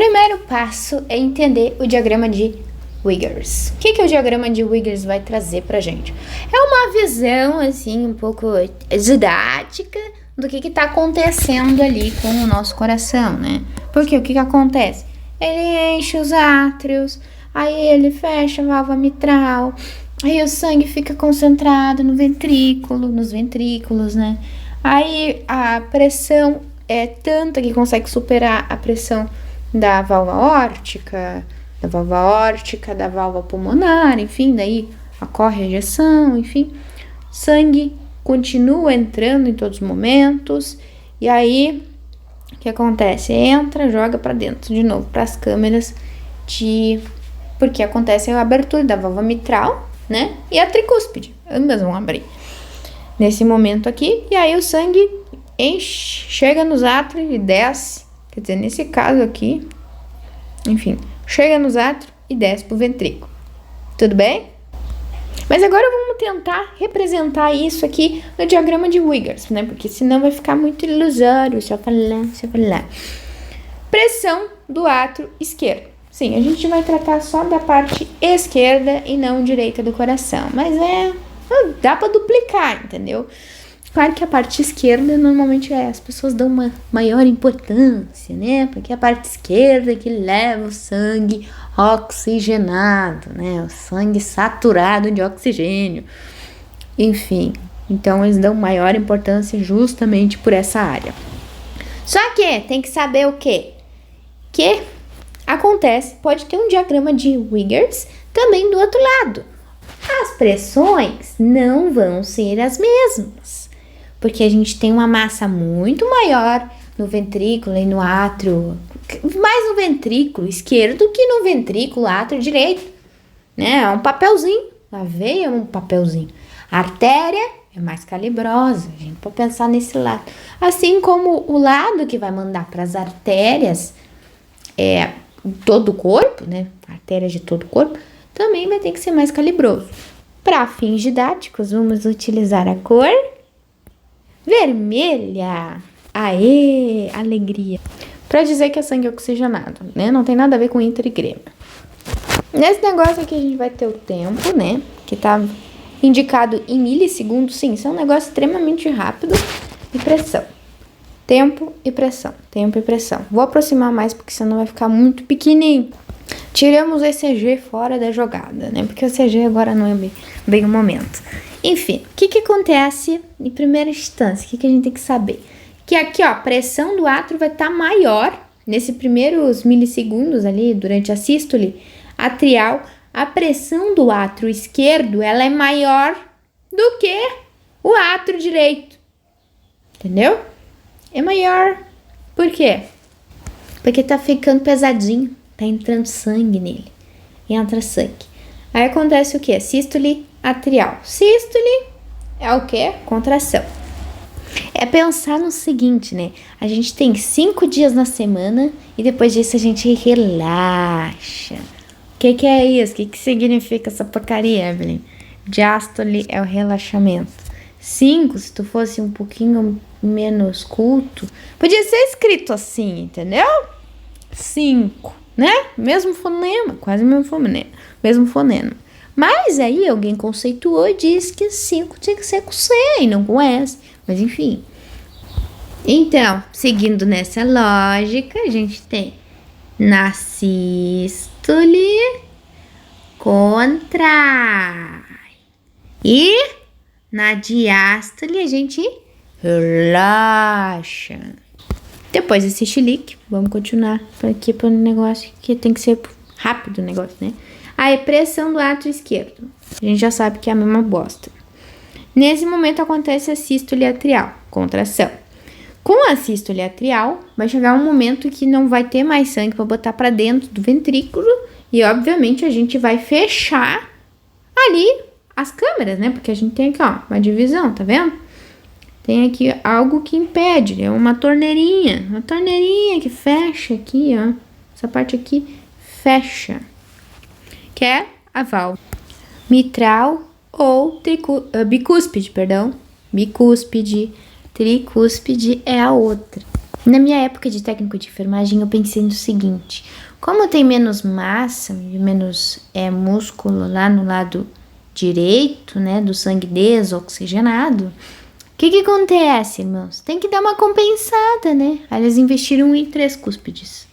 Primeiro passo é entender o diagrama de Wiggers. O que o diagrama de Wiggers vai trazer pra gente? É uma visão, assim, um pouco didática do que tá acontecendo ali com o nosso coração, né? Porque o que acontece? Ele enche os átrios, aí ele fecha a válvula mitral, aí o sangue fica concentrado no ventrículo, nos ventrículos, né? Aí a pressão é tanta que consegue superar a pressão da válvula órtica, da válvula pulmonar, enfim, daí ocorre a ejeção, enfim. Sangue continua entrando em todos os momentos, e aí o que acontece? Entra, joga para dentro de novo, para as câmeras porque acontece a abertura da válvula mitral, né? E a tricúspide, ambas vão abrir nesse momento aqui, e aí o sangue enche, chega nos átrios e desce, quer dizer, nesse caso aqui, enfim, chega nos átrios e desce pro ventrículo. Tudo bem? Mas agora vamos tentar representar isso aqui no diagrama de Wiggers, né? Porque senão vai ficar muito ilusório, só falar. Pressão do átrio esquerdo. Sim, a gente vai tratar só da parte esquerda e não direita do coração. Mas dá pra duplicar, entendeu? Claro que a parte esquerda, normalmente as pessoas dão uma maior importância, né? Porque é a parte esquerda que leva o sangue oxigenado, né? O sangue saturado de oxigênio. Enfim, então eles dão maior importância justamente por essa área. Só que tem que saber o quê? Que acontece, pode ter um diagrama de Wiggers também do outro lado. As pressões não vão ser as mesmas, porque a gente tem uma massa muito maior no ventrículo e no átrio, mais no ventrículo esquerdo que no ventrículo átrio direito, né? É um papelzinho, a veia é um papelzinho. A artéria é mais calibrosa, a gente pode pensar nesse lado. Assim como o lado que vai mandar para as artérias, todo o corpo, né? Artérias de todo o corpo, também vai ter que ser mais calibroso. Para fins didáticos, vamos utilizar a cor vermelha. Aê, alegria. Para dizer que é sangue oxigenado, né? Não tem nada a ver com Inter e Grêmio. Nesse negócio aqui a gente vai ter o tempo, né? Que tá indicado em milissegundos. Sim, isso é um negócio extremamente rápido. E pressão. Tempo e pressão. Tempo e pressão. Vou aproximar mais porque senão vai ficar muito pequenininho. Tiramos o ECG fora da jogada, né? Porque o ECG agora não é bem o momento. Enfim, o que acontece em primeira instância? O que a gente tem que saber? Que aqui, ó, a pressão do átrio vai estar maior nesses primeiros milissegundos ali, durante a sístole atrial. A pressão do átrio esquerdo, ela é maior do que o átrio direito. Entendeu? É maior. Por quê? Porque tá ficando pesadinho. Tá entrando sangue nele. Entra sangue. Aí acontece o quê? Sístole atrial. Sístole é o quê? Contração. É pensar no seguinte, né? A gente tem 5 dias na semana e depois disso a gente relaxa. O que é isso? O que significa essa porcaria, Evelyn? Diástole é o relaxamento. 5, se tu fosse um pouquinho menos culto, podia ser escrito assim, entendeu? 5, né? Mesmo fonema, quase mesmo fonema. Mas aí alguém conceituou e disse que 5 tinha que ser com C e não com S. Mas enfim. Então, seguindo nessa lógica, a gente tem na sístole, contrai. E na diástole a gente relaxa. Depois desse chilique, vamos continuar aqui para o negócio que tem que ser rápido o negócio, né? A pressão do átrio esquerdo. A gente já sabe que é a mesma bosta. Nesse momento acontece a sístole atrial, contração. Com a sístole atrial, vai chegar um momento que não vai ter mais sangue para botar para dentro do ventrículo e, obviamente, a gente vai fechar ali as câmeras, né? Porque a gente tem aqui, ó, uma divisão, tá vendo? Tem aqui algo que impede, é uma torneirinha que fecha aqui, ó. Essa parte aqui fecha, que é a válvula mitral ou bicúspide, perdão. Bicúspide, tricúspide é a outra. Na minha época de técnico de enfermagem, eu pensei no seguinte: como tem menos massa e menos músculo lá no lado direito, né, do sangue desoxigenado, o que acontece, irmãos? Tem que dar uma compensada, né? Aí eles investiram em 3 cúspides,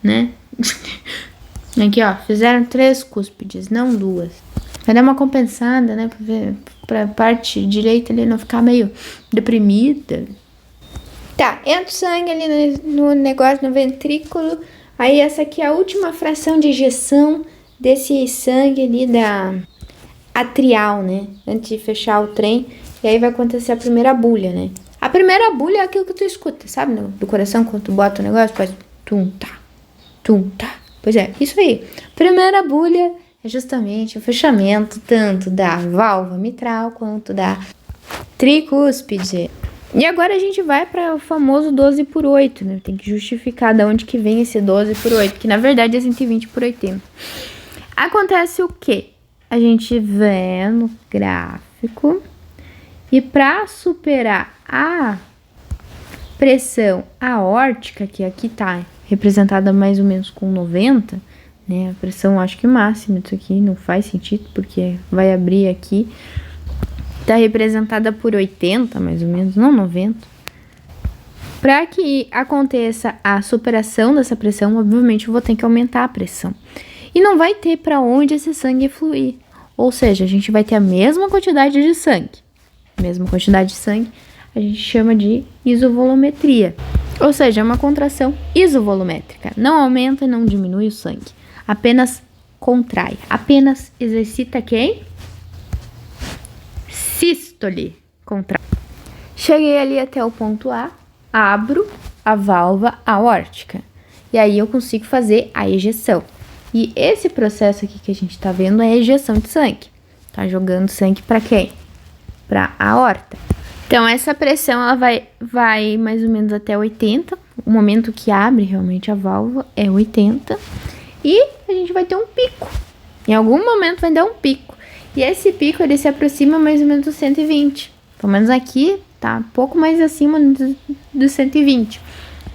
né? Aqui, ó, fizeram 3 cúspides, não 2. Vai dar uma compensada, né, pra parte direita ali não ficar meio deprimida. Tá, entra o sangue ali no negócio, no ventrículo. Aí essa aqui é a última fração de ejeção desse sangue ali da atrial, né? Antes de fechar o trem. E aí vai acontecer a primeira bulha, né? A primeira bulha é aquilo que tu escuta, sabe? Do coração, quando tu bota o negócio, faz tum, tá, tum, tá. Pois é, isso aí. Primeira bulha é justamente o fechamento tanto da válvula mitral quanto da tricúspide. E agora a gente vai para o famoso 12/8, né? Tem que justificar de onde que vem esse 12/8, que na verdade é 120/80. Acontece o quê? A gente vê no gráfico e para superar a pressão aórtica, que aqui tá representada mais ou menos com 90, né? A pressão acho que máxima disso aqui não faz sentido, porque vai abrir aqui. Tá representada por 80, mais ou menos, não 90. Para que aconteça a superação dessa pressão, obviamente eu vou ter que aumentar a pressão. E não vai ter para onde esse sangue fluir. Ou seja, a gente vai ter a mesma quantidade de sangue. Mesma quantidade de sangue, a gente chama de isovolumetria. Ou seja, é uma contração isovolumétrica. Não aumenta e não diminui o sangue. Apenas contrai. Apenas exercita quem? Sístole. Contrai. Cheguei ali até o ponto A, abro a válvula aórtica. E aí eu consigo fazer a ejeção. E esse processo aqui que a gente tá vendo é a ejeção de sangue. Tá jogando sangue para quem? Para a aorta. Então essa pressão ela vai mais ou menos até 80. O momento que abre realmente a válvula é 80. E a gente vai ter um pico. Em algum momento vai dar um pico. E esse pico ele se aproxima mais ou menos dos 120. Pelo menos aqui tá um pouco mais acima dos 120.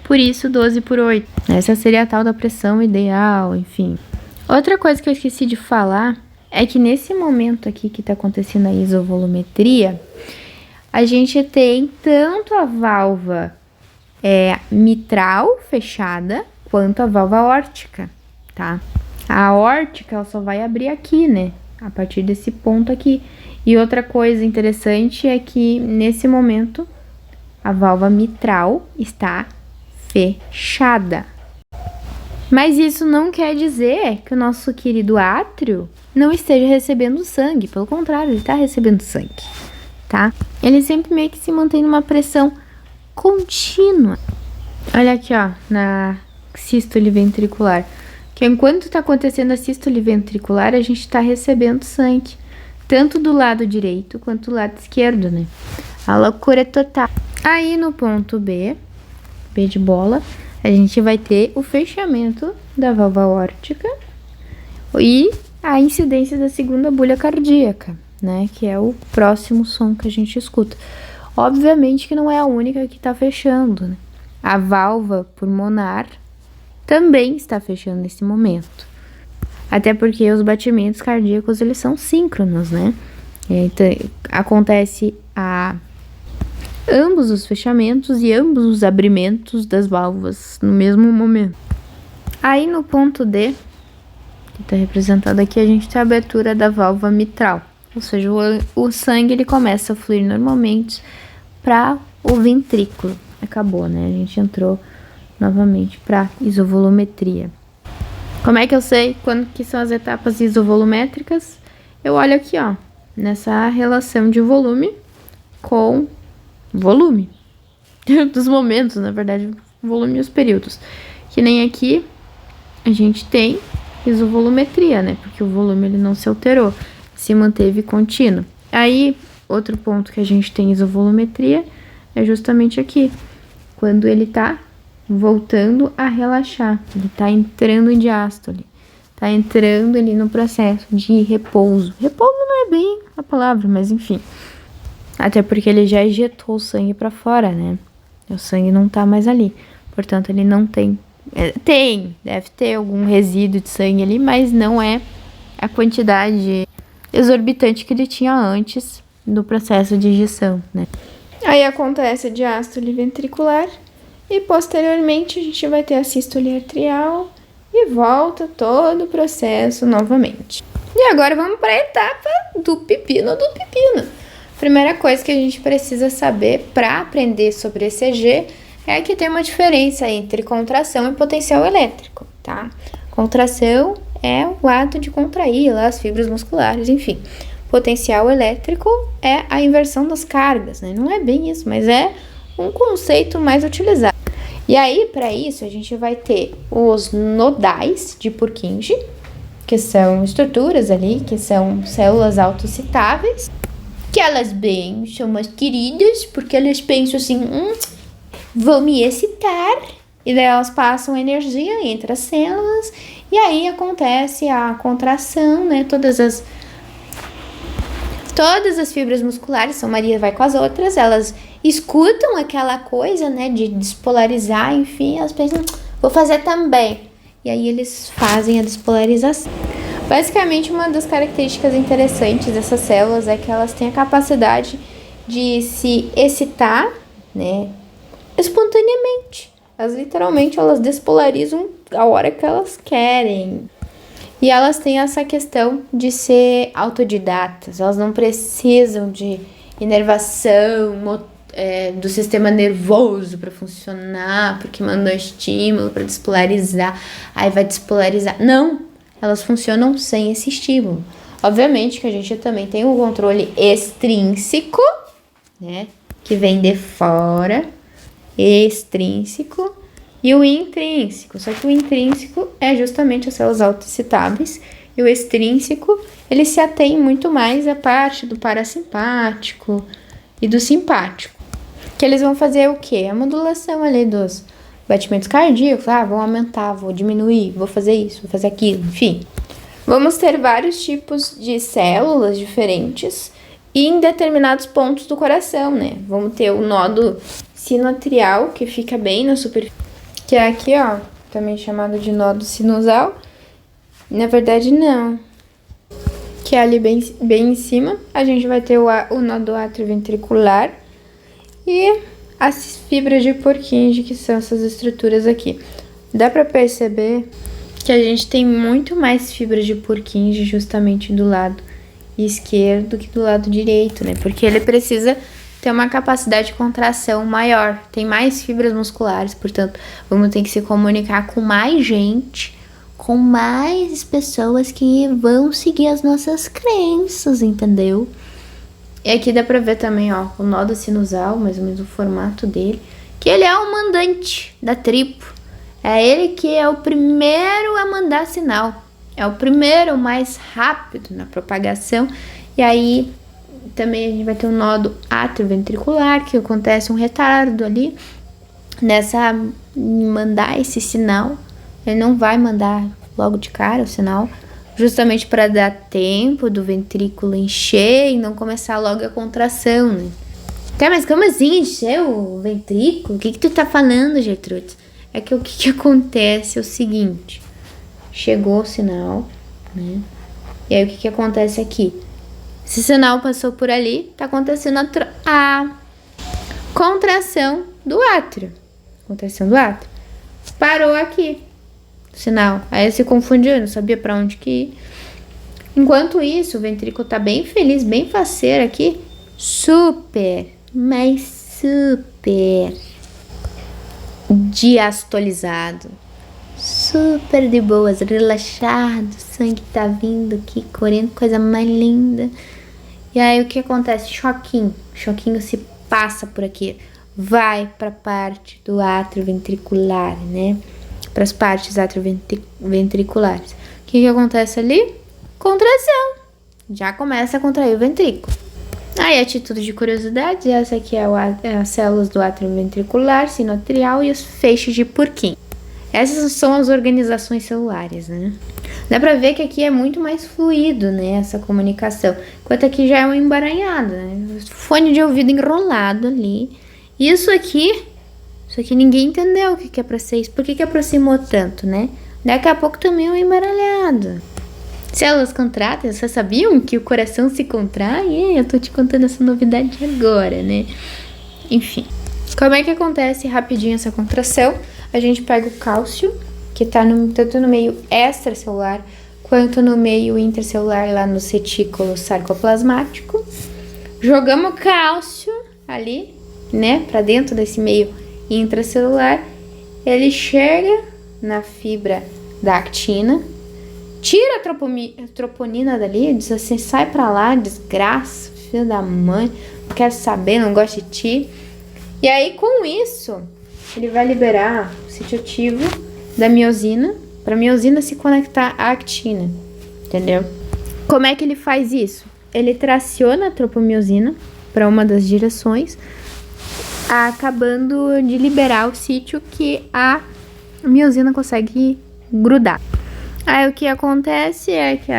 Por isso 12/8. Essa seria a tal da pressão ideal, enfim. Outra coisa que eu esqueci de falar é que nesse momento aqui que tá acontecendo a isovolumetria, a gente tem tanto a válvula mitral fechada quanto a válvula aórtica, tá? A aórtica ela só vai abrir aqui, né? A partir desse ponto aqui. E outra coisa interessante é que nesse momento a válvula mitral está fechada. Mas isso não quer dizer que o nosso querido átrio não esteja recebendo sangue. Pelo contrário, ele está recebendo sangue, tá? Ele sempre meio que se mantém numa pressão contínua. Olha aqui, ó, na sístole ventricular. Que enquanto está acontecendo a sístole ventricular, a gente está recebendo sangue. Tanto do lado direito quanto do lado esquerdo, né? A loucura é total. Aí no ponto B de bola, a gente vai ter o fechamento da válvula aórtica e a incidência da segunda bulha cardíaca, né? Que é o próximo som que a gente escuta. Obviamente que não é a única que está fechando, né? A válvula pulmonar também está fechando nesse momento. Até porque os batimentos cardíacos, eles são síncronos, né? Então, acontece ambos os fechamentos e ambos os abrimentos das válvulas no mesmo momento. Aí no ponto D, que está representado aqui, a gente tem a abertura da válvula mitral. Ou seja, o sangue ele começa a fluir normalmente para o ventrículo. Acabou, né? A gente entrou novamente para isovolumetria. Como é que eu sei quando que são as etapas isovolumétricas? Eu olho aqui, ó, nessa relação de volume com volume. Dos momentos, na verdade, volume e os períodos. Que nem aqui a gente tem isovolumetria, né? Porque o volume ele não se alterou, se manteve contínuo. Aí, outro ponto que a gente tem isovolumetria é justamente aqui, quando ele tá voltando a relaxar, ele tá entrando em diástole, tá entrando ali no processo de repouso. Repouso não é bem a palavra, mas enfim. Até porque ele já ejetou o sangue para fora, né? O sangue não tá mais ali. Portanto, ele não tem... deve ter algum resíduo de sangue ali, mas não é a quantidade exorbitante que ele tinha antes do processo de injeção, né? Aí acontece a diástole ventricular e posteriormente a gente vai ter a sístole atrial e volta todo o processo novamente. E agora vamos para a etapa do pepino do pepino. Primeira coisa que a gente precisa saber para aprender sobre ECG é que tem uma diferença entre contração e potencial elétrico, tá? Contração é o ato de contrair lá as fibras musculares, enfim. Potencial elétrico é a inversão das cargas, né? Não é bem isso, mas é um conceito mais utilizado. E aí, para isso, a gente vai ter os nodais de Purkinje, que são estruturas ali, que são células autocitáveis, que elas bem são mais queridas, porque elas pensam assim, vou me excitar, e daí elas passam energia entre as células, e aí acontece a contração, né? Todas as fibras musculares, São Maria vai com as outras, elas escutam aquela coisa, né, de despolarizar, enfim, elas pensam, vou fazer também. E aí eles fazem a despolarização. Basicamente, uma das características interessantes dessas células é que elas têm a capacidade de se excitar, né, espontaneamente. Elas despolarizam a hora que elas querem. E elas têm essa questão de ser autodidatas, elas não precisam de inervação do sistema nervoso para funcionar, porque mandou estímulo para despolarizar, aí vai despolarizar. Não, elas funcionam sem esse estímulo. Obviamente que a gente também tem um controle extrínseco, né, que vem de fora, extrínseco, e o intrínseco, só que o intrínseco é justamente as células autoexcitáveis, e o extrínseco, ele se atém muito mais à parte do parasimpático e do simpático, que eles vão fazer o quê? A modulação ali dos batimentos cardíacos, vou aumentar, vou diminuir, vou fazer isso, vou fazer aquilo, enfim. Vamos ter vários tipos de células diferentes e em determinados pontos do coração, né? Vamos ter o nódo sinoatrial, que fica bem na superfície, que é aqui, ó, também chamado de nódo sinusal. Na verdade, não. Que é ali bem em cima. A gente vai ter o nódo atrioventricular e as fibras de Purkinje, que são essas estruturas aqui. Dá pra perceber que a gente tem muito mais fibras de Purkinje justamente do lado esquerdo que do lado direito, né? Porque ele precisa ter uma capacidade de contração maior, tem mais fibras musculares, portanto, vamos ter que se comunicar com mais gente, com mais pessoas que vão seguir as nossas crenças, entendeu? E aqui dá pra ver também, ó, o nódo sinusal, mais ou menos o formato dele, que ele é o mandante da tribo. É ele que é o primeiro a mandar sinal. É o primeiro, o mais rápido na propagação. E aí também a gente vai ter um nódo atrioventricular, que acontece um retardo ali nessa mandar esse sinal. Ele não vai mandar logo de cara o sinal, justamente para dar tempo do ventrículo encher e não começar logo a contração, né? Tá, mas como assim encher o ventrículo? O que tu tá falando, Gertrude? É que o que acontece é o seguinte: chegou o sinal, né? E aí o que acontece aqui? Esse sinal passou por ali, tá acontecendo a contração do átrio. Contração do átrio. Parou aqui o sinal. Aí se confundiu, não sabia pra onde que ir. Enquanto isso, o ventrículo tá bem feliz, bem faceiro aqui. Super, mas super diastolizado. Super de boas, relaxado. O sangue tá vindo aqui, correndo, coisa mais linda. E aí o que acontece? Choquinho. Choquinho se passa por aqui. Vai pra parte do átrio ventricular, né? Para as partes atrioventriculares. O que acontece ali? Contração. Já começa a contrair o ventrículo. Aí, a título de curiosidade, essa aqui é as células do átrio ventricular, sinoatrial e os feixes de Purkinje. Essas são as organizações celulares, né? Dá pra ver que aqui é muito mais fluido, né, essa comunicação. Enquanto aqui já é uma emaranhada, né? Fone de ouvido enrolado ali. Isso aqui Só que ninguém entendeu o que é pra ser isso. Por que aproximou tanto, né? Daqui a pouco também é um embaralhado. Células contráteis, vocês sabiam que o coração se contrai? Eu tô te contando essa novidade agora, né? Enfim. Como é que acontece rapidinho essa contração? A gente pega o cálcio, que tá tanto no meio extracelular quanto no meio intracelular, lá no retículo sarcoplasmático. Jogamos cálcio ali, né, pra dentro desse meio intracelular. Ele chega na fibra da actina, tira a troponina dali, diz assim, sai pra lá, desgraça, filho da mãe, não quero saber, não gosto de ti. E aí, com isso, ele vai liberar o sítio ativo da miosina, pra miosina se conectar à actina, entendeu? Como é que ele faz isso? Ele traciona a tropomiosina para uma das direções, acabando de liberar o sítio que a miosina consegue grudar. Aí o que acontece é que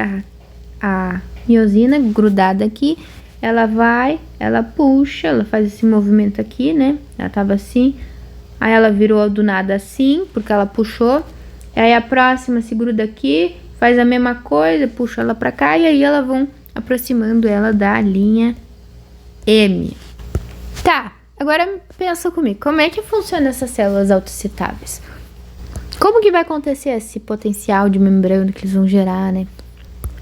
a miosina grudada aqui, ela puxa, ela faz esse movimento aqui, né? Ela tava assim, aí ela virou do nada assim, porque ela puxou. Aí a próxima se gruda aqui, faz a mesma coisa, puxa ela pra cá, e aí elas vão aproximando ela da linha M. Tá, agora pensa comigo, como é que funciona essas células autocitáveis? Como que vai acontecer esse potencial de membrana que eles vão gerar, né?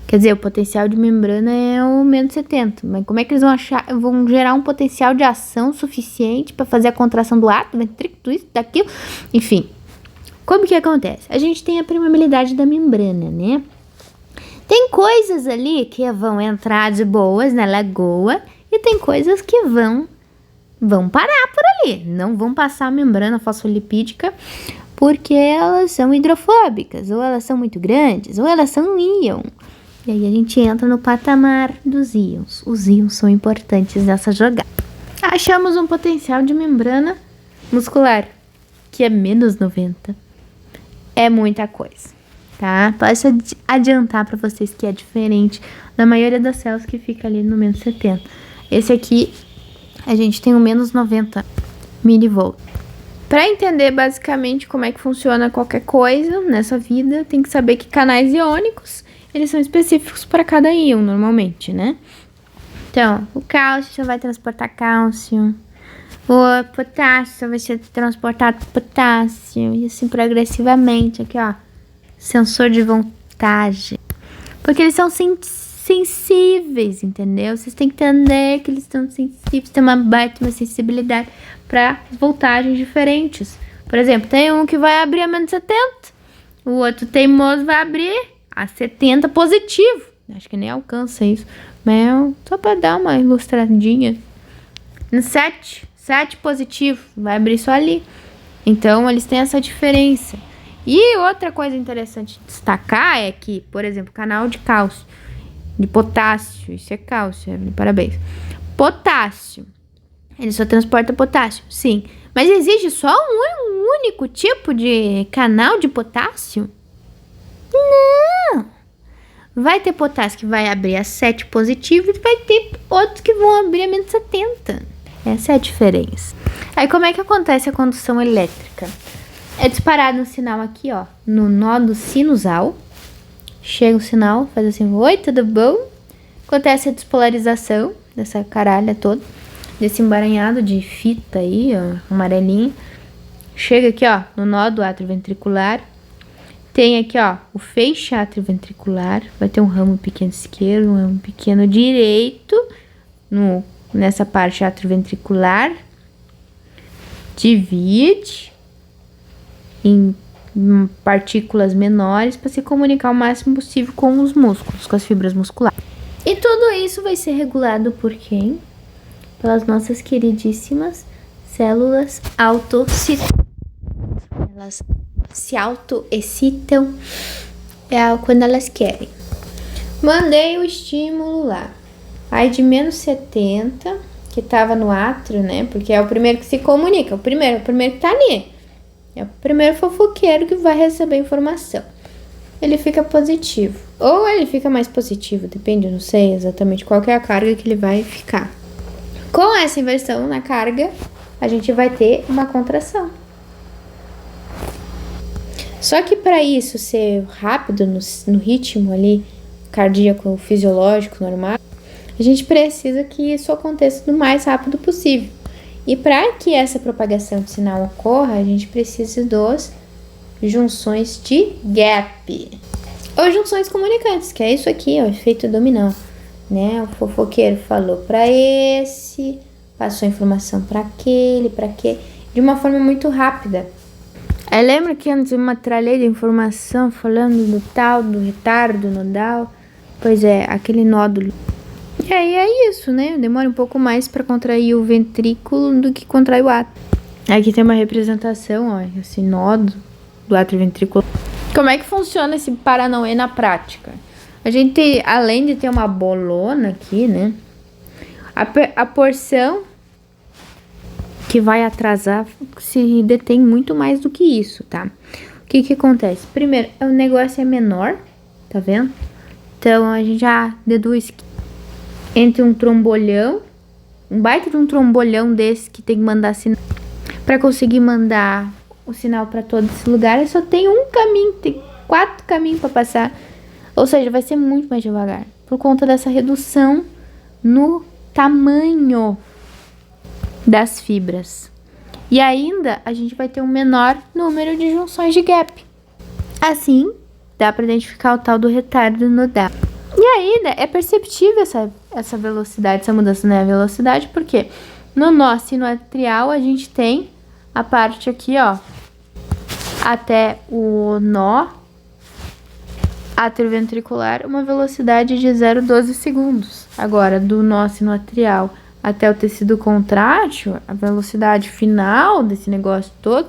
Quer dizer, o potencial de membrana é o menos 70, mas como é que eles vão gerar um potencial de ação suficiente para fazer a contração do átomo, ventrículo, isso, daquilo, enfim. Como que acontece? A gente tem a permeabilidade da membrana, né? Tem coisas ali que vão entrar de boas na lagoa e tem coisas que vão parar por ali. Não vão passar a membrana fosfolipídica porque elas são hidrofóbicas, ou elas são muito grandes, ou elas são íon. E aí a gente entra no patamar dos íons. Os íons são importantes nessa jogada. Achamos um potencial de membrana muscular, que é menos 90. É muita coisa, tá? Posso adiantar para vocês que é diferente da maioria das células que fica ali no menos 70. Esse aqui, a gente tem o menos 90 milivolt. Para entender basicamente como é que funciona qualquer coisa nessa vida, tem que saber que canais iônicos, eles são específicos para cada íon, normalmente, né? Então, o cálcio só vai transportar cálcio, o potássio só vai ser transportado potássio, e assim progressivamente. Aqui, ó, sensor de voltagem. Porque eles são sensíveis, entendeu? Vocês têm que entender que eles são sensíveis, tem uma baita sensibilidade para voltagens diferentes. Por exemplo, tem um que vai abrir a menos 70, o outro teimoso vai abrir a 70 positivo. Acho que nem alcança isso, mas só para dar uma ilustradinha. No 7 positivo, vai abrir só ali. Então, eles têm essa diferença. E outra coisa interessante de destacar é que, por exemplo, canal de cálcio, de potássio, isso é cálcio, parabéns. Potássio, ele só transporta potássio, sim. Mas existe só um único tipo de canal de potássio? Não! Vai ter potássio que vai abrir a 7 positivo e vai ter outros que vão abrir a menos 70. Essa é a diferença. Aí como é que acontece a condução elétrica? É disparado um sinal aqui, ó, no nódo sinusal. Chega o sinal, faz assim, oi, tudo bom? Acontece a despolarização dessa caralha toda, desse emaranhado de fita aí, ó, amarelinho. Chega aqui, ó, no nódo atrioventricular. Tem aqui, ó, o feixe atrioventricular. Vai ter um ramo pequeno esquerdo, um ramo pequeno direito nessa parte atrioventricular. Divide em partículas menores para se comunicar o máximo possível com os músculos, com as fibras musculares. E tudo isso vai ser regulado por quem? Pelas nossas queridíssimas células autocitáveis. Elas se autoexcitam quando elas querem. Mandei o estímulo lá. Aí de menos 70, que tava no átrio, né? Porque é o primeiro que se comunica. O primeiro que tá ali. É o primeiro fofoqueiro que vai receber informação. Ele fica positivo. Ou ele fica mais positivo, depende, eu não sei exatamente qual que é a carga que ele vai ficar. Com essa inversão na carga, a gente vai ter uma contração. Só que para isso ser rápido no ritmo ali cardíaco fisiológico normal, a gente precisa que isso aconteça do mais rápido possível. E para que essa propagação de sinal ocorra, a gente precisa dos junções de gap. Ou junções comunicantes, que é isso aqui, ó, efeito dominó, né? O fofoqueiro falou para esse, passou a informação para aquele, de uma forma muito rápida. Aí lembra que antes uma tralha de informação falando do tal, do retardo nodal? Pois é, aquele nódulo. E aí é isso, né? Demora um pouco mais para contrair o ventrículo do que contrair o átrio. Aqui tem uma representação, ó, esse nódulo do átrio ventricular. Como é que funciona esse Paranauê na prática? A gente, além de ter uma bolona aqui, né? A porção que vai atrasar se detém muito mais do que isso, tá? O que que acontece? Primeiro, o negócio é menor, tá vendo? Então, a gente já deduz que entre um trombolhão, um baita de um trombolhão desse que tem que mandar sinal, para conseguir mandar o sinal para todo esse lugar, só tem um caminho, tem 4 caminhos para passar. Ou seja, vai ser muito mais devagar, por conta dessa redução no tamanho das fibras. E ainda a gente vai ter um menor número de junções de gap. Assim, dá para identificar o tal do retardo nodal. E ainda é perceptível essa velocidade, essa mudança na velocidade, porque no nó sinoatrial a gente tem a parte aqui, ó, até o nó atrioventricular, uma velocidade de 0,12 segundos. Agora, do nó sinoatrial até o tecido contrátil, a velocidade final desse negócio todo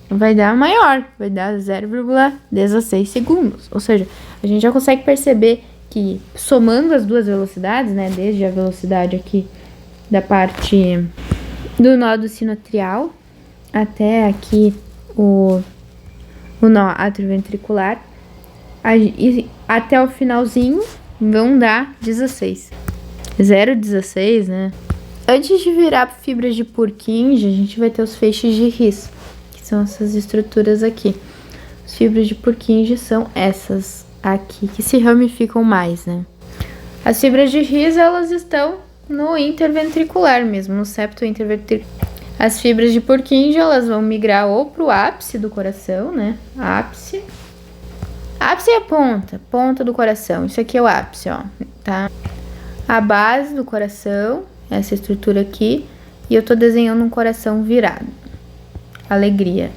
vai dar maior, vai dar 0,16 segundos. Ou seja, a gente já consegue perceber que somando as duas velocidades, né, desde a velocidade aqui da parte do nódo sinoatrial até aqui o nó atrioventricular, até o finalzinho vão dar 16. 0,16, né? Antes de virar fibras de Purkinje, a gente vai ter os feixes de His, que são essas estruturas aqui. As fibras de Purkinje são essas aqui, que se ramificam mais, né? As fibras de His, elas estão no interventricular mesmo, no septo interventricular. As fibras de Purkinje, elas vão migrar ou pro ápice do coração, né? Ápice. Ápice é a ponta do coração. Isso aqui é o ápice, ó, tá? A base do coração, essa estrutura aqui, e eu tô desenhando um coração virado. Alegria.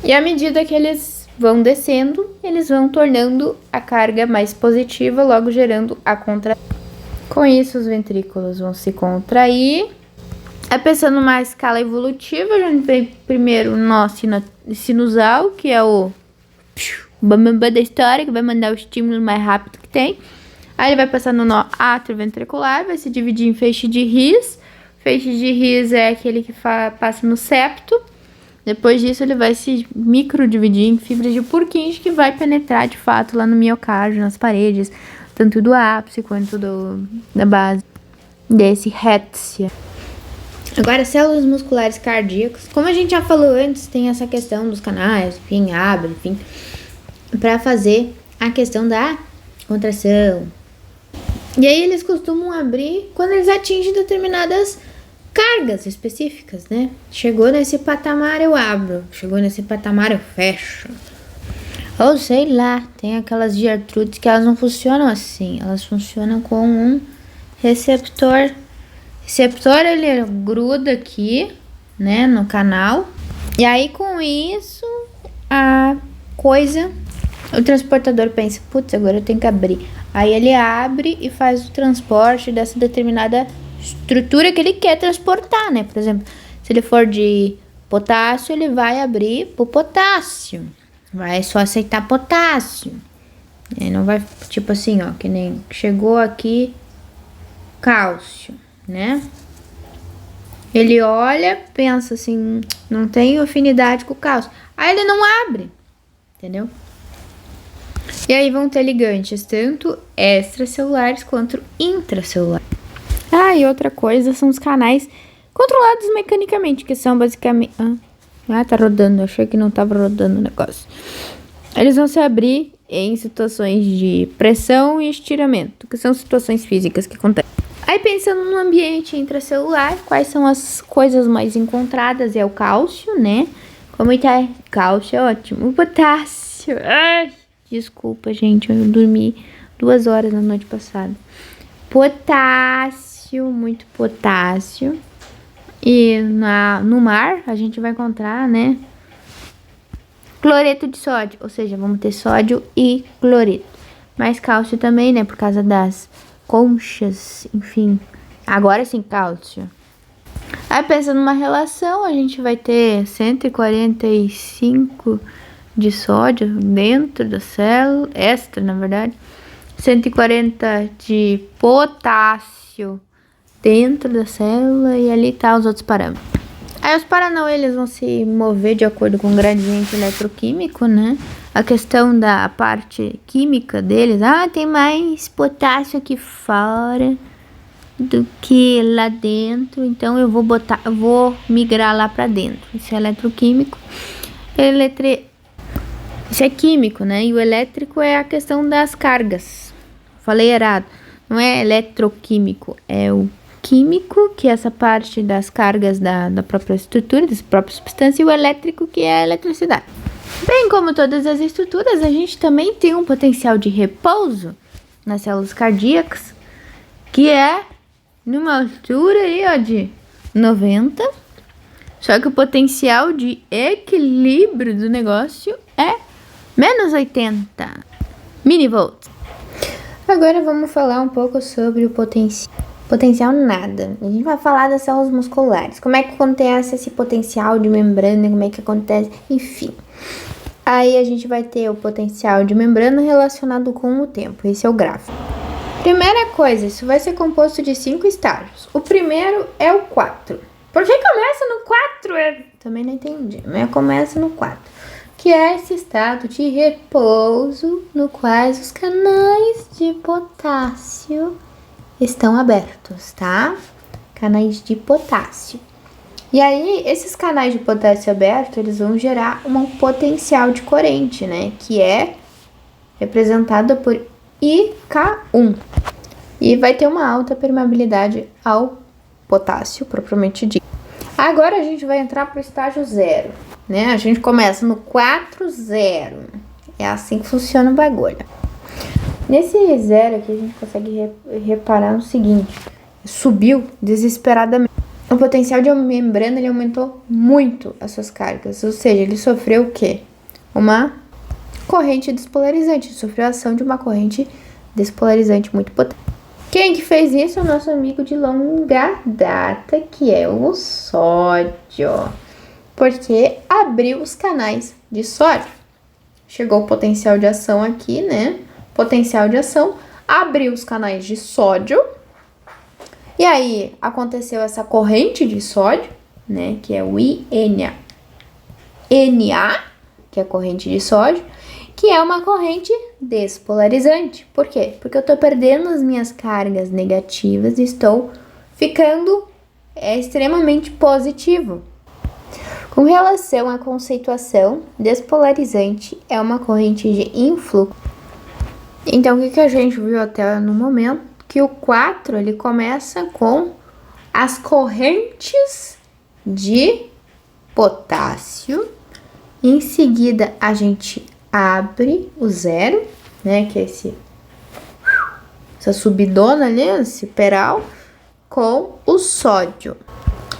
E à medida que eles vão descendo, eles vão tornando a carga mais positiva, logo gerando a contração. Com isso, os ventrículos vão se contrair. Pensando numa escala evolutiva, a gente vem primeiro o nó sinusal, que é o bambambam da história, que vai mandar o estímulo mais rápido que tem. Aí ele vai passar no nó atrioventricular, vai se dividir em feixe de His. Feixe de His é aquele que passa no septo. Depois disso, ele vai se microdividir em fibras de Purkinje, que vai penetrar de fato lá no miocárdio, nas paredes, tanto do ápice quanto da base desse rhétia. Agora, células musculares cardíacas, como a gente já falou antes, tem essa questão dos canais, enfim, abre, enfim, para fazer a questão da contração. E aí eles costumam abrir quando eles atingem determinadas cargas específicas, né? Chegou nesse patamar, eu abro. Chegou nesse patamar, eu fecho. Ou sei lá, tem aquelas Gertrudes que elas não funcionam assim. Elas funcionam com um receptor. Receptor, ele gruda aqui, né, no canal. E aí, com isso, o transportador pensa, putz, agora eu tenho que abrir. Aí ele abre e faz o transporte dessa determinada estrutura que ele quer transportar, né? Por exemplo, se ele for de potássio, ele vai abrir pro potássio. Vai só aceitar potássio. Ele não vai, tipo assim, ó, que nem chegou aqui cálcio, né? Ele olha, pensa assim, não tenho afinidade com o cálcio. Aí ele não abre, entendeu? E aí vão ter ligantes tanto extracelulares quanto intracelulares. E outra coisa são os canais controlados mecanicamente, que são basicamente... Ah, tá rodando. Achei que não tava rodando o negócio. Eles vão se abrir em situações de pressão e estiramento, que são situações físicas que acontecem. Aí, pensando no ambiente intracelular, quais são as coisas mais encontradas? É o cálcio, né? Como tá? Cálcio é ótimo. O potássio. Ai, desculpa, gente. Eu dormi 2 horas na noite passada. Potássio, muito potássio. E no mar, a gente vai encontrar, né? Cloreto de sódio. Ou seja, vamos ter sódio e cloreto. Mas cálcio também, né? Por causa das conchas, enfim. Agora sim, cálcio. Aí, pensando numa relação, a gente vai ter 145 de sódio dentro da célula, extra, na verdade. 140 de potássio dentro da célula e ali tá os outros parâmetros. Aí os paranão, eles vão se mover de acordo com o gradiente eletroquímico, né? A questão da parte química deles, tem mais potássio aqui fora do que lá dentro, então eu vou migrar lá para dentro. Isso é eletroquímico. Isso é químico, né? E o elétrico é a questão das cargas. Falei errado. Não é eletroquímico, é o químico, que é essa parte das cargas da própria estrutura, da própria substância, e o elétrico, que é a eletricidade. Bem como todas as estruturas, a gente também tem um potencial de repouso nas células cardíacas, que é numa altura aí, ó, de 90. Só que o potencial de equilíbrio do negócio é menos 80 milivolts. Agora vamos falar um pouco sobre o potencial nada. A gente vai falar das células musculares. Como é que acontece esse potencial de membrana, como é que acontece, enfim. Aí a gente vai ter o potencial de membrana relacionado com o tempo. Esse é o gráfico. Primeira coisa, isso vai ser composto de 5 estágios. O primeiro é o 4. Por que começa no 4? Também não entendi, mas começa no 4. Que é esse estado de repouso no qual os canais de potássio estão abertos, tá? Canais de potássio. E aí, esses canais de potássio abertos, eles vão gerar um potencial de corrente, né? Que é representado por IK1. E vai ter uma alta permeabilidade ao potássio, propriamente dito. Agora a gente vai entrar para o estágio 0, né? A gente começa no 4,0. É assim que funciona o bagulho. Nesse 0 aqui a gente consegue reparar no seguinte: subiu desesperadamente. O potencial de membrana, ele aumentou muito as suas cargas, ou seja, ele sofreu o quê? Uma corrente despolarizante, ele sofreu a ação de uma corrente despolarizante muito potente. Quem que fez isso é o nosso amigo de longa data, que é o sódio, porque abriu os canais de sódio. Chegou o potencial de ação aqui, né? Potencial de ação, abriu os canais de sódio. E aí, aconteceu essa corrente de sódio, né, que é o INA, que é a corrente de sódio, que é uma corrente despolarizante. Por quê? Porque eu tô perdendo as minhas cargas negativas e estou ficando extremamente positivo. Com relação à conceituação, despolarizante é uma corrente de influxo. Então, o que a gente viu até no momento? Que o 4, ele começa com as correntes de potássio. Em seguida, a gente abre o 0, né? Que é essa subidona ali, esse peral, com o sódio.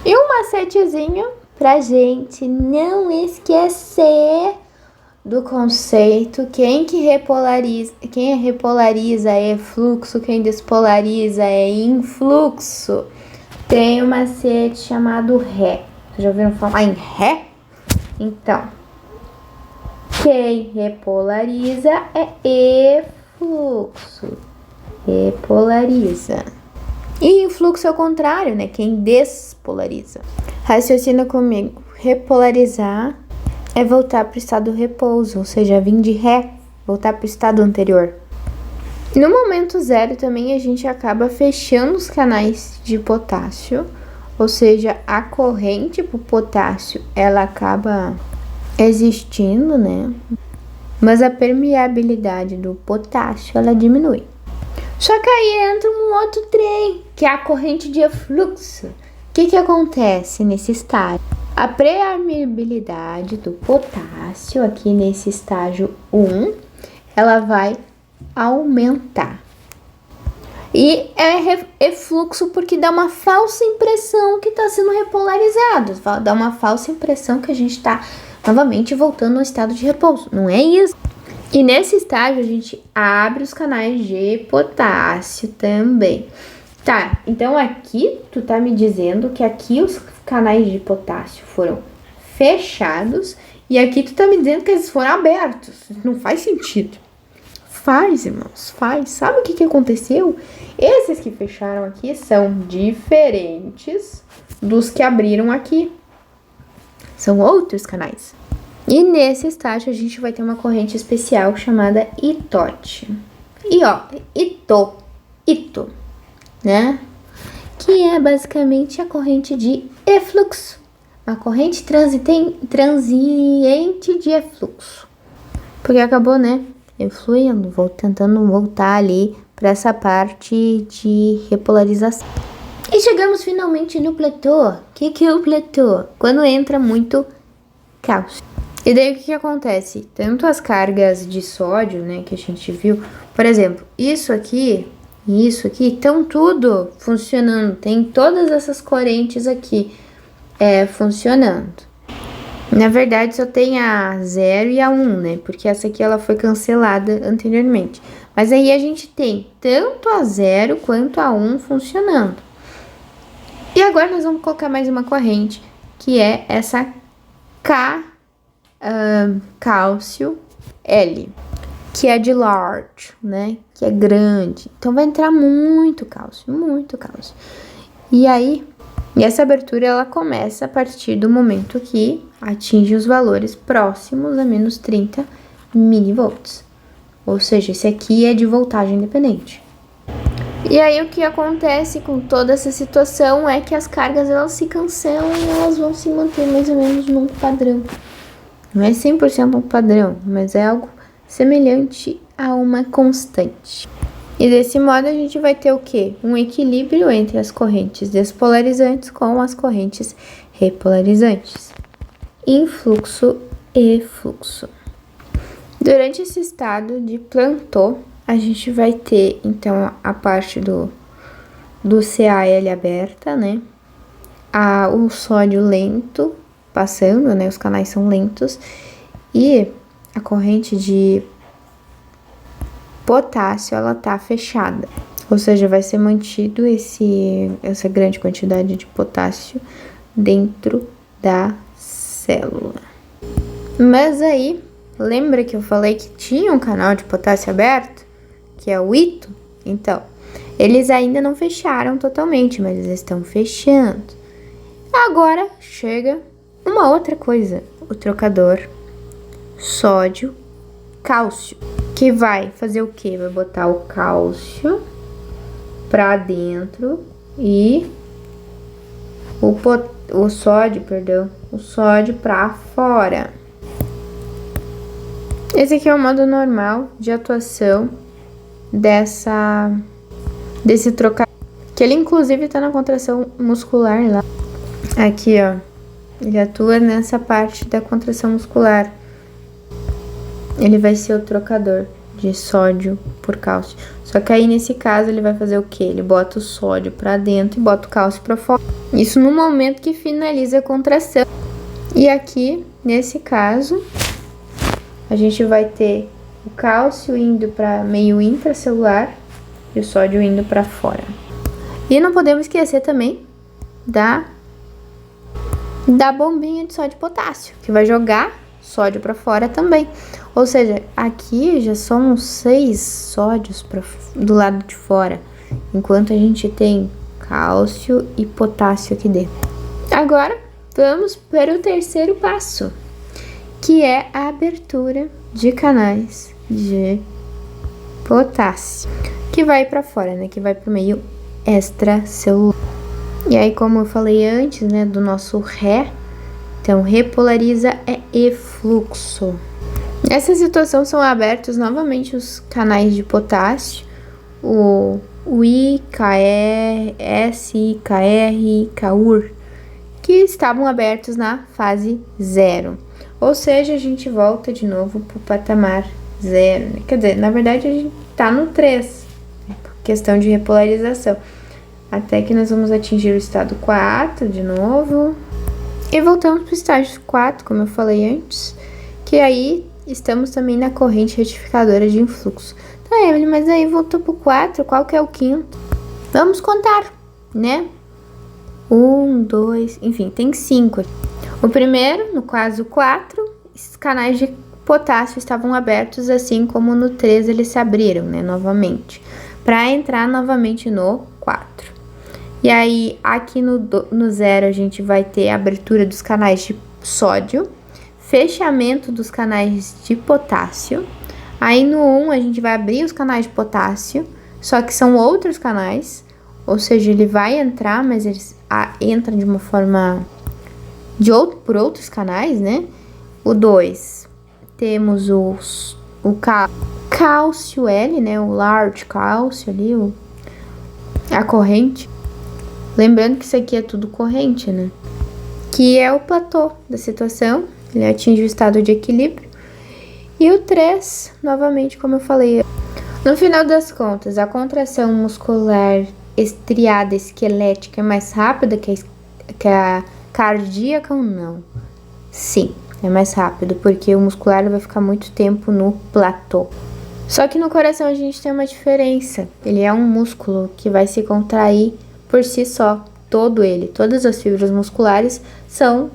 E um macetezinho pra gente não esquecer do conceito: quem repolariza é fluxo, quem despolariza é influxo. Tem um macete chamado Ré. Vocês já ouviram falar em Ré? Então, quem repolariza é efluxo. Repolariza. E influxo é o contrário, né? Quem despolariza. Raciocina comigo. Repolarizar é voltar para o estado repouso, ou seja, vir de Ré, voltar para o estado anterior. No momento 0 também a gente acaba fechando os canais de potássio, ou seja, a corrente pro potássio, ela acaba existindo, né? Mas a permeabilidade do potássio, ela diminui. Só que aí entra um outro trem, que é a corrente de efluxo. O que acontece nesse estágio? A permeabilidade do potássio, aqui nesse estágio 1, ela vai aumentar. E é efluxo porque dá uma falsa impressão que está sendo repolarizado. Dá uma falsa impressão que a gente está novamente voltando ao estado de repouso. Não é isso. E nesse estágio a gente abre os canais de potássio também. Tá, então aqui tu tá me dizendo que aqui os canais de potássio foram fechados e aqui tu tá me dizendo que eles foram abertos. Não faz sentido. Faz, irmãos, faz. Sabe o que aconteceu? Esses que fecharam aqui são diferentes dos que abriram aqui. São outros canais. E nesse estágio a gente vai ter uma corrente especial chamada ITOT. E ó, ITO, né? Que é basicamente a corrente de efluxo. Uma corrente transiente de efluxo. Porque acabou, né? Efluindo, tentando voltar ali para essa parte de repolarização. E chegamos finalmente no platô. O que é o platô? Quando entra muito cálcio. E daí o que acontece? Tanto as cargas de sódio, né, que a gente viu, por exemplo, isso aqui e isso aqui, estão tudo funcionando. Tem todas essas correntes aqui funcionando. Na verdade, só tem a 0 e a 1, né? Porque essa aqui ela foi cancelada anteriormente. Mas aí a gente tem tanto a 0 quanto a 1 funcionando. E agora nós vamos colocar mais uma corrente, que é essa cálcio L, que é de large, né? Que é grande. Então vai entrar muito cálcio, muito cálcio. E aí, essa abertura ela começa a partir do momento que atinge os valores próximos a menos 30 milivolts. Ou seja, esse aqui é de voltagem independente. E aí o que acontece com toda essa situação é que as cargas elas se cancelam e elas vão se manter mais ou menos num padrão. Não é 100% um padrão, mas é algo semelhante a uma constante. E desse modo a gente vai ter o quê? Um equilíbrio entre as correntes despolarizantes com as correntes repolarizantes. Influxo e fluxo. Durante esse estado de platô, a gente vai ter, então, a parte do CaL aberta, né? O sódio lento passando, né? Os canais são lentos. E a corrente de potássio, ela tá fechada. Ou seja, vai ser mantido essa grande quantidade de potássio dentro da célula. Mas aí, lembra que eu falei que tinha um canal de potássio aberto? Que é o ITO? Então, eles ainda não fecharam totalmente, mas eles estão fechando. Agora, chega uma outra coisa. O trocador sódio-cálcio. Que vai fazer o quê? Vai botar o cálcio pra dentro e o sódio pra fora. Esse aqui é o modo normal de atuação desse trocador. Que ele inclusive tá na contração muscular lá. Aqui, ó. Ele atua nessa parte da contração muscular. Ele vai ser o trocador de sódio por cálcio. Só que aí, nesse caso, ele vai fazer o quê? Ele bota o sódio pra dentro e bota o cálcio pra fora. Isso no momento que finaliza a contração. E aqui, nesse caso, a gente vai ter o cálcio indo para meio intracelular e o sódio indo para fora. E não podemos esquecer também da bombinha de sódio e potássio, que vai jogar sódio para fora também. Ou seja, aqui já são 6 sódios do lado de fora, enquanto a gente tem cálcio e potássio aqui dentro. Agora, vamos para o terceiro passo, que é a abertura de canais de potássio, que vai para fora, né? Que vai para o meio extracelular. E aí, como eu falei antes, né, do nosso Ré, então repolariza é efluxo. Nessa situação são abertos novamente os canais de potássio, o I, KR, S, KR, KUR, que estavam abertos na fase 0. Ou seja, a gente volta de novo para o patamar 0. Né? Quer dizer, na verdade a gente está no 3, né? Por questão de repolarização. Até que nós vamos atingir o estado 4 de novo. E voltamos para o estágio 4, como eu falei antes, que aí estamos também na corrente retificadora de influxo. Tá, Evelyn, mas aí voltou pro 4, qual que é o quinto? Vamos contar, né? 1, 2, enfim, tem 5. O primeiro, no caso 4, esses canais de potássio estavam abertos, assim como no 3 eles se abriram, né, novamente, para entrar novamente no 4. E aí, aqui no 0, a gente vai ter a abertura dos canais de sódio, fechamento dos canais de potássio. Aí no 1 a gente vai abrir os canais de potássio, só que são outros canais, ou seja, ele vai entrar, mas ele entra de uma forma por outros canais, né? O 2, temos o cálcio L, né? O large cálcio ali, a corrente. Lembrando que isso aqui é tudo corrente, né? Que é o platô da situação, ele atinge o estado de equilíbrio. E o 3, novamente, como eu falei, no final das contas, a contração muscular estriada esquelética é mais rápida que a cardíaca ou não? Sim, é mais rápido, porque o muscular vai ficar muito tempo no platô. Só que no coração a gente tem uma diferença. Ele é um músculo que vai se contrair por si só, todo ele. Todas as fibras musculares são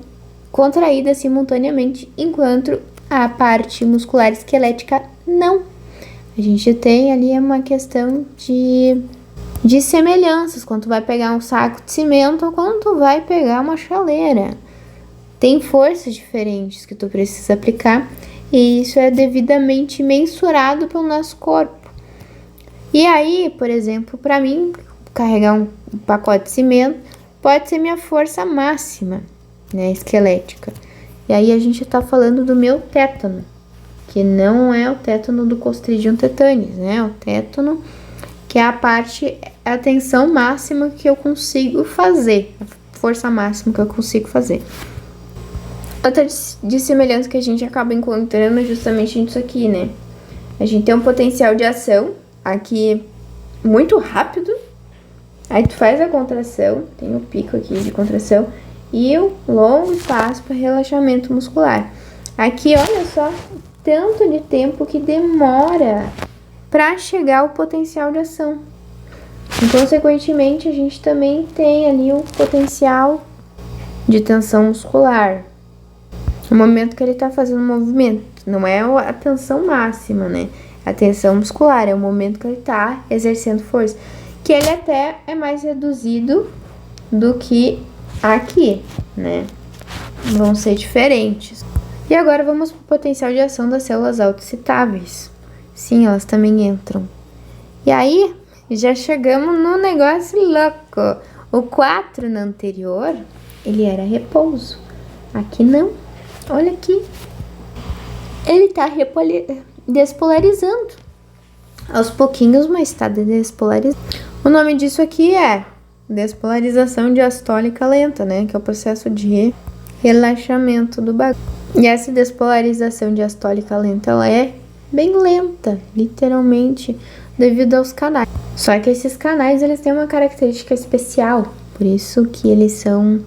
contraídas simultaneamente, enquanto a parte muscular esquelética não. A gente tem ali uma questão de semelhanças, quando tu vai pegar um saco de cimento ou quando tu vai pegar uma chaleira. Tem forças diferentes que tu precisa aplicar e isso é devidamente mensurado pelo nosso corpo. E aí, por exemplo, para mim, carregar um pacote de cimento pode ser minha força máxima, né, esquelética. E aí a gente tá falando do meu tétano, que não é o tétano do Clostridium tetanis, né? O tétano, que é a tensão máxima que eu consigo fazer, a força máxima que eu consigo fazer. Outra de semelhança que a gente acaba encontrando é justamente isso aqui, né? A gente tem um potencial de ação aqui muito rápido, aí tu faz a contração, tem o pico aqui de contração, e o longo espaço para relaxamento muscular. Aqui, olha só, tanto de tempo que demora para chegar ao potencial de ação. E, consequentemente, a gente também tem ali o potencial de tensão muscular. No momento que ele está fazendo o movimento, não é a tensão máxima, né? A tensão muscular é o momento que ele está exercendo força, que ele até é mais reduzido do que aqui, né? Vão ser diferentes. E agora vamos para o potencial de ação das células autoexcitáveis. Sim, elas também entram. E aí, já chegamos no negócio louco. O 4 no anterior, ele era repouso. Aqui não. Olha aqui. Ele está despolarizando. Aos pouquinhos, mas está despolarizando. O nome disso aqui é despolarização diastólica lenta, né? Que é o processo de relaxamento do bagulho. E essa despolarização diastólica lenta, ela é bem lenta, literalmente, devido aos canais. Só que esses canais, eles têm uma característica especial, por isso que eles são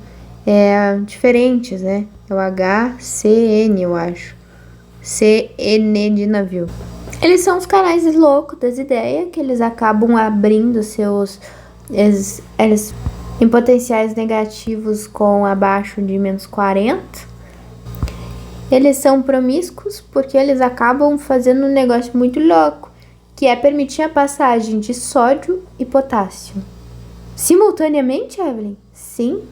diferentes, né? É o HCN, eu acho. CN de navio. Eles são os canais loucos das ideias, que eles acabam abrindo eles em potenciais negativos com abaixo de menos 40. Eles são promíscuos porque eles acabam fazendo um negócio muito louco, que é permitir a passagem de sódio e potássio. Simultaneamente, Evelyn? Sim.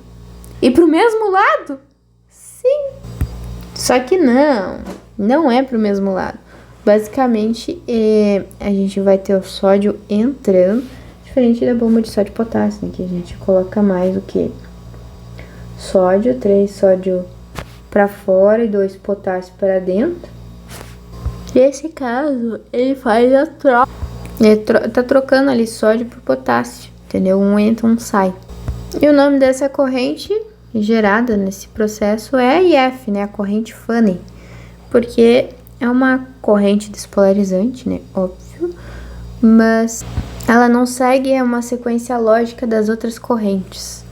E pro mesmo lado? Sim. Só que não é pro mesmo lado. Basicamente, a gente vai ter o sódio entrando. Deixa eu diferente da bomba de sódio e potássio, né, que a gente coloca mais o que? Sódio, 3 sódio para fora e 2 potássio para dentro. Nesse caso, ele faz a troca. Ele tá trocando ali sódio por potássio, entendeu? Um entra, um sai. E o nome dessa corrente gerada nesse processo é IF, né? A corrente Fanny. Porque é uma corrente despolarizante, né? Óbvio. Mas ela não segue uma sequência lógica das outras correntes.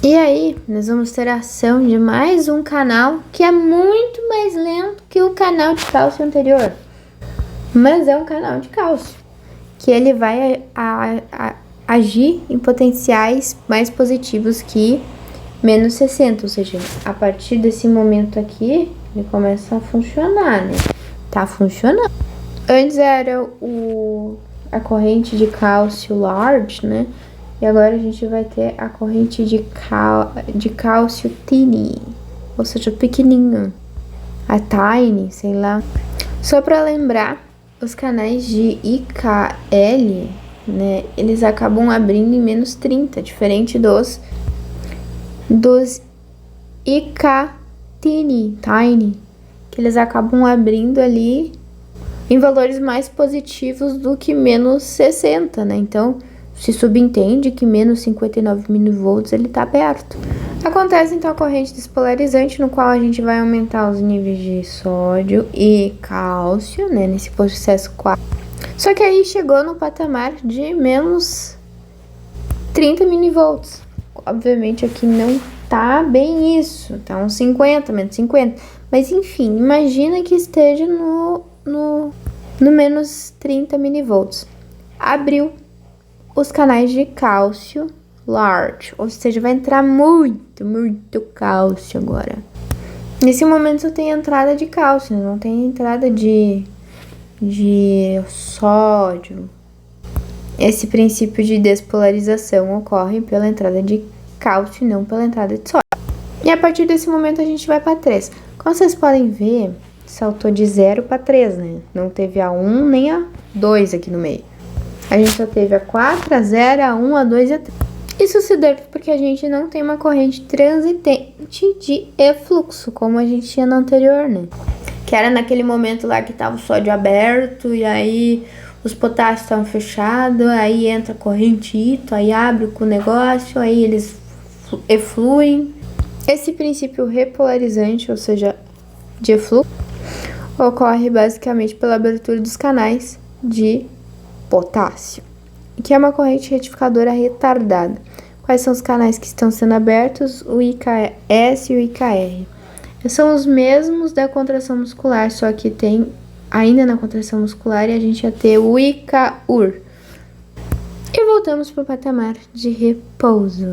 E aí, nós vamos ter a ação de mais um canal que é muito mais lento que o canal de cálcio anterior. Mas é um canal de cálcio, que ele vai agir em potenciais mais positivos que menos 60, ou seja, a partir desse momento aqui, ele começa a funcionar, né? Tá funcionando. Antes era a corrente de cálcio large, né? E agora a gente vai ter a corrente de cálcio tiny, ou seja, pequenininho. A tiny, sei lá. Só para lembrar, os canais de IKL, né, eles acabam abrindo em menos 30, diferente dos IK tiny, que eles acabam abrindo ali em valores mais positivos do que menos 60, né? Então, se subentende que menos 59 mV ele está aberto. Acontece então a corrente despolarizante, no qual a gente vai aumentar os níveis de sódio e cálcio, né, nesse processo 4. Só que aí chegou no patamar de menos 30 mV. Obviamente aqui não tá bem isso, tá uns 50, menos 50. Mas enfim, imagina que esteja no menos 30 mV. Abriu os canais de cálcio large, ou seja, vai entrar muito cálcio agora. Nesse momento só tem entrada de cálcio, não tem entrada de sódio. Esse princípio de despolarização ocorre pela entrada de cálcio e não pela entrada de sódio. E a partir desse momento a gente vai para 3. Como vocês podem ver, saltou de 0 para 3, né? Não teve a 1 nem a 2 aqui no meio. A gente só teve a 4, a 0, a 1, a 2 e a 3. Isso se deve porque a gente não tem uma corrente transitante de efluxo, como a gente tinha no anterior, né? Que era naquele momento lá que tava o sódio aberto, e aí os potássios estavam fechados, aí entra a corrente ito, aí abre o negócio, aí eles efluem. Esse princípio repolarizante, ou seja, de efluxo, ocorre basicamente pela abertura dos canais de potássio, que é uma corrente retificadora retardada. Quais são os canais que estão sendo abertos? O IKS e o IKR. São os mesmos da contração muscular, só que tem ainda na contração muscular e a gente ia ter o IKUR. E voltamos para o patamar de repouso.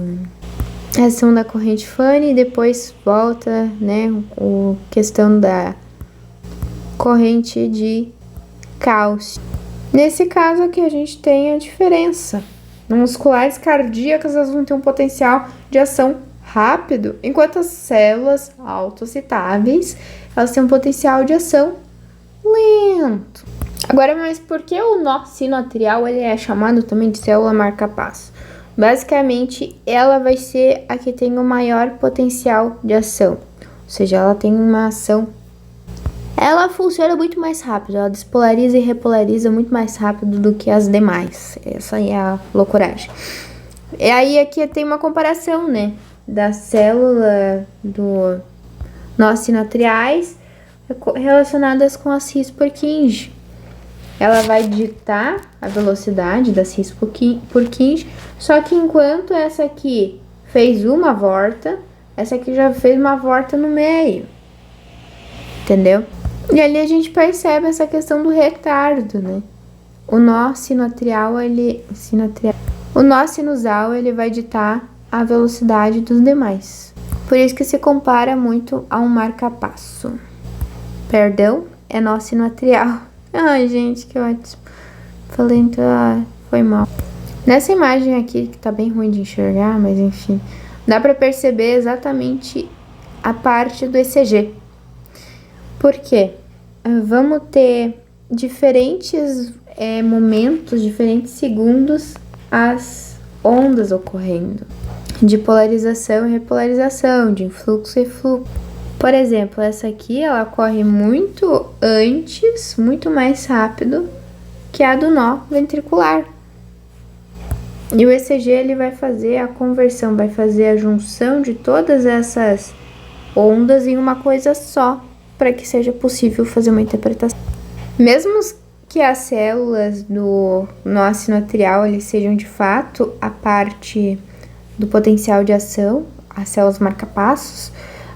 Ação da corrente Fanny e depois volta, né, a questão da corrente de cálcio. Nesse caso aqui a gente tem a diferença. Musculares cardíacas, elas vão ter um potencial de ação rápido, enquanto as células autocitáveis, elas têm um potencial de ação lento. Agora, mas por que o nó sinoatrial ele é chamado também de célula marca-passo? Basicamente, ela vai ser a que tem o maior potencial de ação, ou seja, ela tem uma ação. Ela funciona muito mais rápido, ela despolariza e repolariza muito mais rápido do que as demais. Essa aí é a loucuragem. E aí aqui tem uma comparação, né, da célula do nós sinoatriais relacionadas com as RIS/Purkinje. Ela vai ditar a velocidade das RIS/Purkinje, só que enquanto essa aqui fez uma volta, essa aqui já fez uma volta no meio. Entendeu? E ali a gente percebe essa questão do retardo, né? O nó sinoatrial, o nó sinusal, ele vai ditar a velocidade dos demais. Por isso que se compara muito a um marca-passo. Perdão, é nó sinoatrial. Ai, gente, que ótimo. Falei, então, foi mal. Nessa imagem aqui, que tá bem ruim de enxergar, mas enfim, dá pra perceber exatamente a parte do ECG. Por quê? Vamos ter diferentes momentos, diferentes segundos as ondas ocorrendo, de polarização e repolarização, de influxo e fluxo. Por exemplo, essa aqui, ela corre muito antes, muito mais rápido que a do nó ventricular. E o ECG, ele vai fazer a conversão, vai fazer a junção de todas essas ondas em uma coisa só, para que seja possível fazer uma interpretação. Mesmo que as células do nó sinoatrial eles sejam de fato a parte do potencial de ação, as células marca-passos,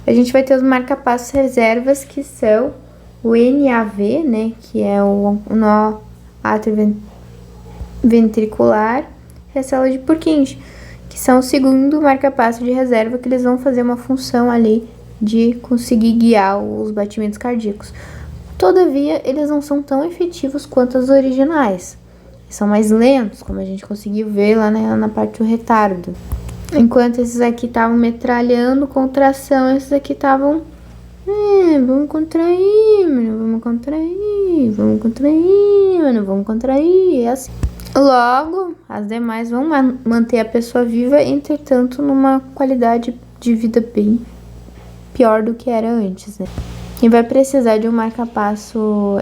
a gente vai ter os marca-passos reservas, que são o NAV, né, que é o nó atrioventricular, e a célula de Purkinje, que são o segundo marca-passo de reserva, que eles vão fazer uma função ali de conseguir guiar os batimentos cardíacos. Todavia, eles não são tão efetivos quanto os originais. Eles são mais lentos, como a gente conseguiu ver lá na parte do retardo. Enquanto esses aqui estavam metralhando contração, esses aqui estavam... vamos contrair, mano, vamos contrair, vamos contrair, mano, vamos contrair, é assim. Logo, as demais vão manter a pessoa viva, entretanto, numa qualidade de vida bem pior do que era antes, né? E vai precisar de um marca-passo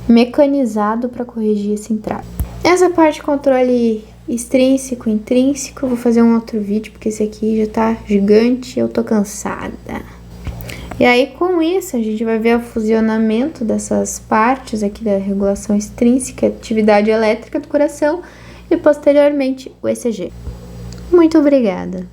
mecanizado para corrigir esse entrave. Essa parte de controle extrínseco, intrínseco, eu vou fazer um outro vídeo, porque esse aqui já tá gigante e eu tô cansada. E aí, com isso, a gente vai ver o fusionamento dessas partes aqui da regulação extrínseca, atividade elétrica do coração e, posteriormente, o ECG. Muito obrigada!